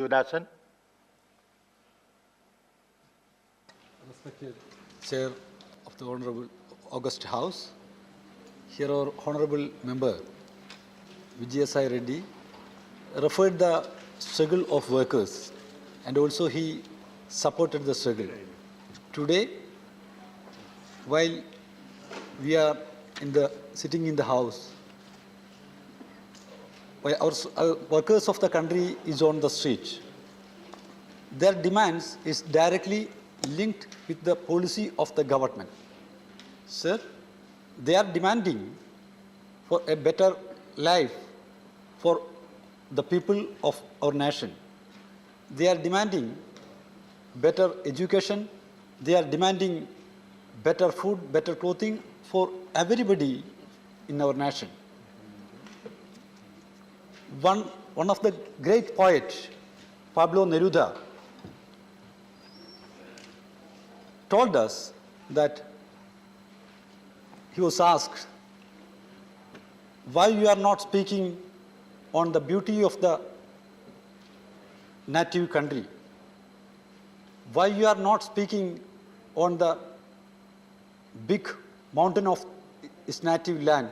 Sivadasan. Respected Chair of the Honorable August House, here our Honorable Member Vijayasai Reddy referred the struggle of workers and also he supported the struggle. Today, while we are sitting in the house, while our workers of the country is on the street, their demands is directly linked with the policy of the government. Sir, they are demanding for a better life for the people of our nation. They are demanding better education. They are demanding better food, better clothing for everybody in our nation. One of the great poets, Pablo Neruda, told us that he was asked, why you are not speaking on the beauty of the native country? Why you are not speaking on the big mountain of his native land?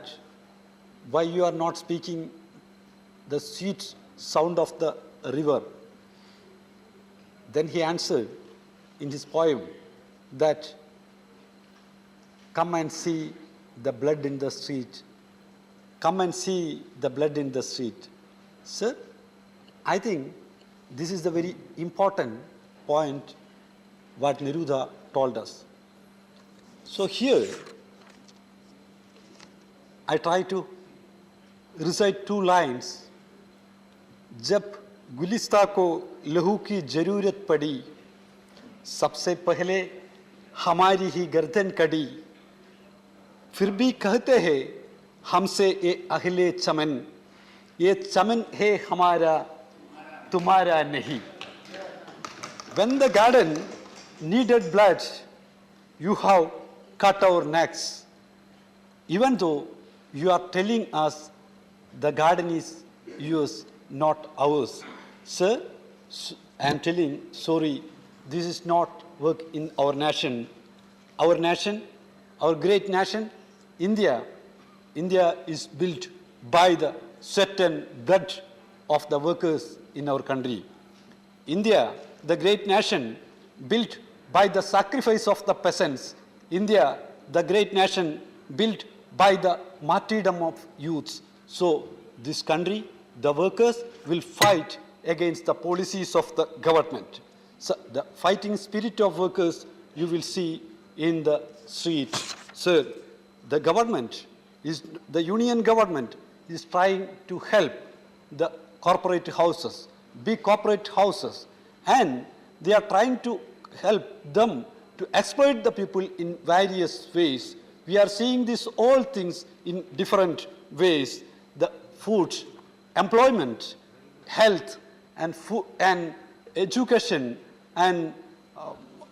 Why you are not speaking the sweet sound of the river? Then he answered in his poem that, come and see the blood in the street. Come and see the blood in the street. Sir, I think this is the very important point what Neruda told us. So here, I try to recite two lines. जब गुलिस्ता को लहू की जरूरत पड़ी, सबसे पहले हमारी ही गर्दन कड़ी, फिर भी कहते हैं हमसे ये अहले चमन, ये चमन है हमारा तुम्हारा नहीं. When the garden needed blood, you have cut our necks. Even though you are telling us the garden is yours, not ours. Sir, I am telling, sorry, this is not work in our nation. Our nation, our great nation, India is built by the sweat and blood of the workers in our country. India, the great nation, built by the sacrifice of the peasants. India, the great nation, built by the martyrdom of youths. So this country, the workers will fight against the policies of the government. So the fighting spirit of workers you will see in the street. Sir, the government the union government is trying to help the corporate houses, big corporate houses, and they are trying to help them to exploit the people in various ways. We are seeing these all things in different ways. The food, employment, health, and education, and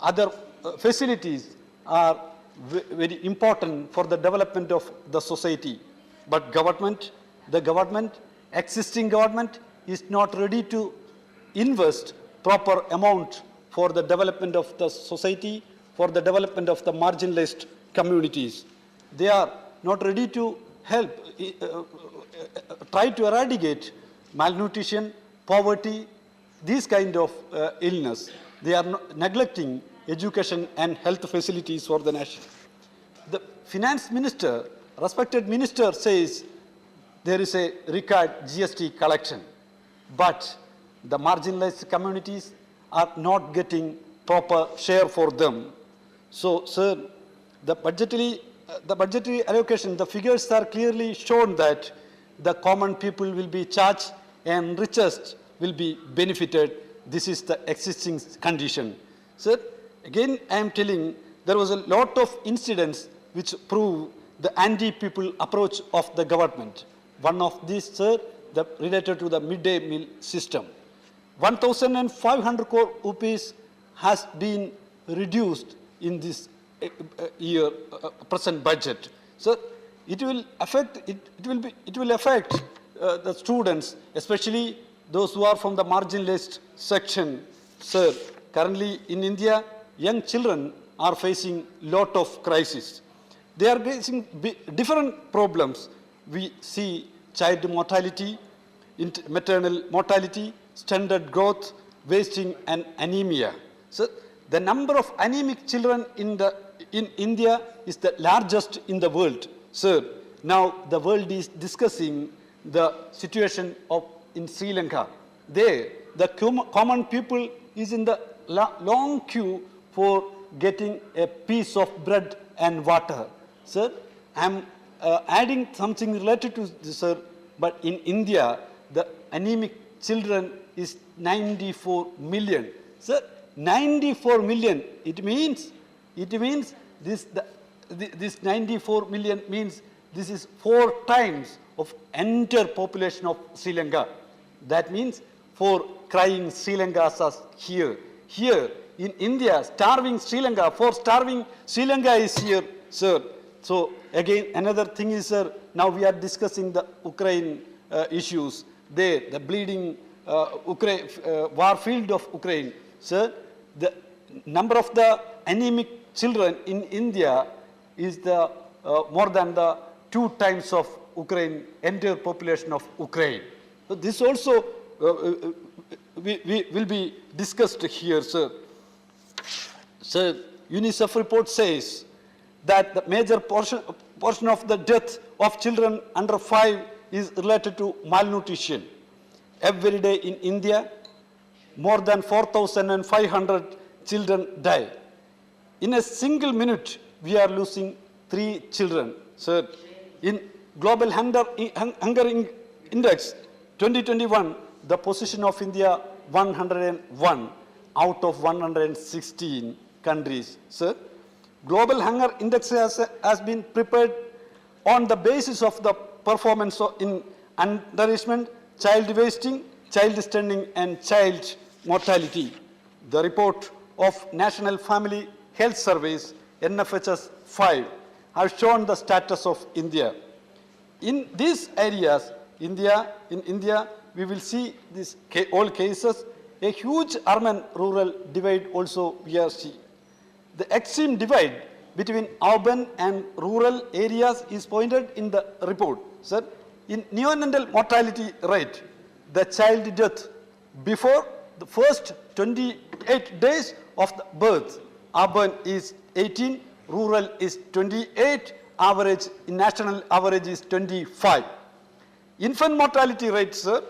other facilities are very important for the development of the society. But existing government is not ready to invest proper amount for the development of the society, for the development of the marginalized communities. They are not ready to help, try to eradicate malnutrition, poverty, these kind of illness. They are neglecting education and health facilities for the nation. The finance minister, respected minister, says there is a record GST collection, but the marginalized communities are not getting proper share for them. So, sir, the budgetary allocation, the figures are clearly shown that the common people will be charged and richest will be benefited. This is the existing condition. Sir, again, I am telling, there was a lot of incidents which prove the anti-people approach of the government. One of these, sir, related to the midday meal system. 1,500 crore rupees has been reduced in this year present budget. So it will affect the students, especially those who are from the marginalized section, sir, currently in India, young children are facing lot of crisis. They are facing different problems. We see child mortality, maternal mortality, stunted growth, wasting and anemia. So the number of anemic children in India is the largest in the world, sir. Now the world is discussing the situation in Sri Lanka. There, the common people is in the long queue for getting a piece of bread and water. Sir, I am adding something related to this, sir, but in India, the anemic children is 94 million. Sir, 94 million, it means this 94 million means this is 4 times of entire population of Sri Lanka. That means 4 crying Sri Lankas are here. Here in India, starving Sri Lanka, 4 starving Sri Lanka is here, sir. So again, another thing is, sir, now we are discussing the Ukraine issues. There, the bleeding war field of Ukraine. Sir, the number of the anemic children in India is the more than the 2 times of Ukraine, entire population of Ukraine. So this also will be discussed here, sir. Sir, UNICEF report says that the major portion of the death of children under 5 is related to malnutrition. Every day in India, more than 4,500 children die. In a single minute, we are losing 3 children. Sir, in Global Hunger Index 2021, the position of India 101 out of 116 countries. Sir, Global Hunger Index has been prepared on the basis of the performance in undernourishment, child wasting, child stunting, and child mortality. The report of National Family Health Service, NFHS 5, has shown the status of India. In these areas, in India, we will see these all cases, a huge urban-rural divide also we are seeing. The extreme divide between urban and rural areas is pointed in the report. Sir, in neonatal mortality rate, the child death before the first 28 days of the birth, urban is 18, rural is 28, average, national average is 25. Infant mortality rate, sir,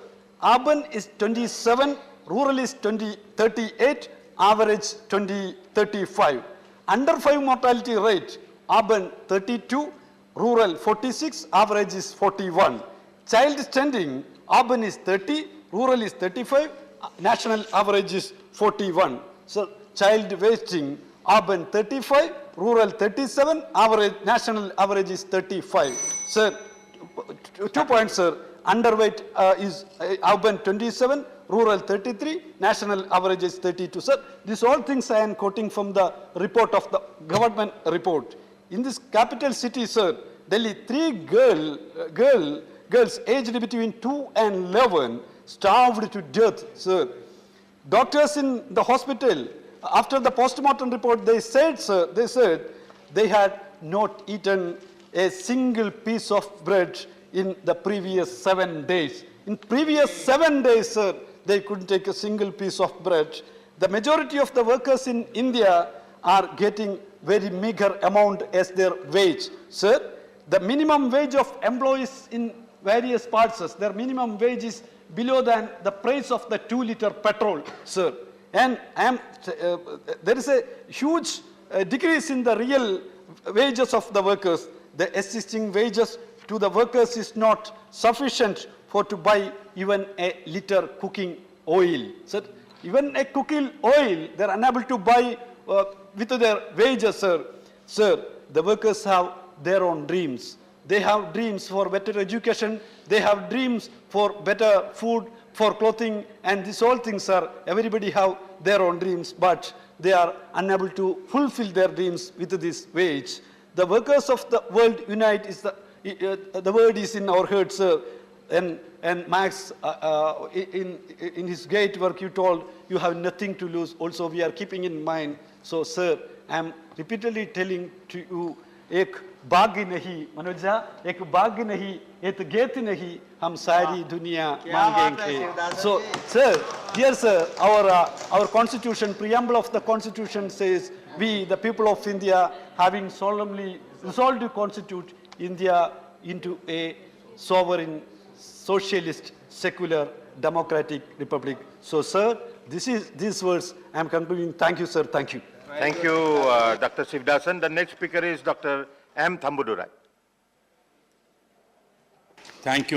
urban is 27, rural is 38, average 35. Under 5 mortality rate, urban 32, rural 46, average is 41. Child stunting, urban is 30, rural is 35, national average is 41. So child wasting, urban 35, rural 37, average, national average is 35. Sir, 2 points, sir. Underweight is urban 27, rural 33, national average is 32. Sir, these all things I am quoting from the report of the government report. In this capital city, sir, Delhi, 3 girls aged between 2 and 11 starved to death, sir. Doctors in the hospital, after the postmortem report, they said, sir, they had not eaten a single piece of bread in the previous 7 days. In previous 7 days, sir, they couldn't take a single piece of bread. The majority of the workers in India are getting very meager amount as their wage. Sir, the minimum wage of employees in various parts, their minimum wage is below than the price of the 2-liter petrol, sir. And there is a huge decrease in the real wages of the workers. The existing wages to the workers is not sufficient to buy even a liter cooking oil. So even a cooking oil, they are unable to buy with their wages, sir. Sir, the workers have their own dreams. They have dreams for better education. They have dreams for better food, for clothing, and these all things, sir. Everybody have their own dreams, but they are unable to fulfill their dreams with this wage. The workers of the world unite is the word is in our heart, sir. And Max, in his great work, you told you have nothing to lose. Also, we are keeping in mind. So, sir, I am repeatedly telling to you, एक बाग नहीं मनोजा एक बाग नहीं एक गेत नहीं हम सारी दुनिया मांगेंगे. So, sir, dear sir, our constitution, preamble of the constitution says, we, the people of India, having solemnly resolved to constitute India into a sovereign, socialist, secular, democratic republic. So, sir, these words I am concluding. Thank you, sir. Thank you. Thank you, Dr. Sivadasan. The next speaker is Dr. M. Thambudurai. Thank you.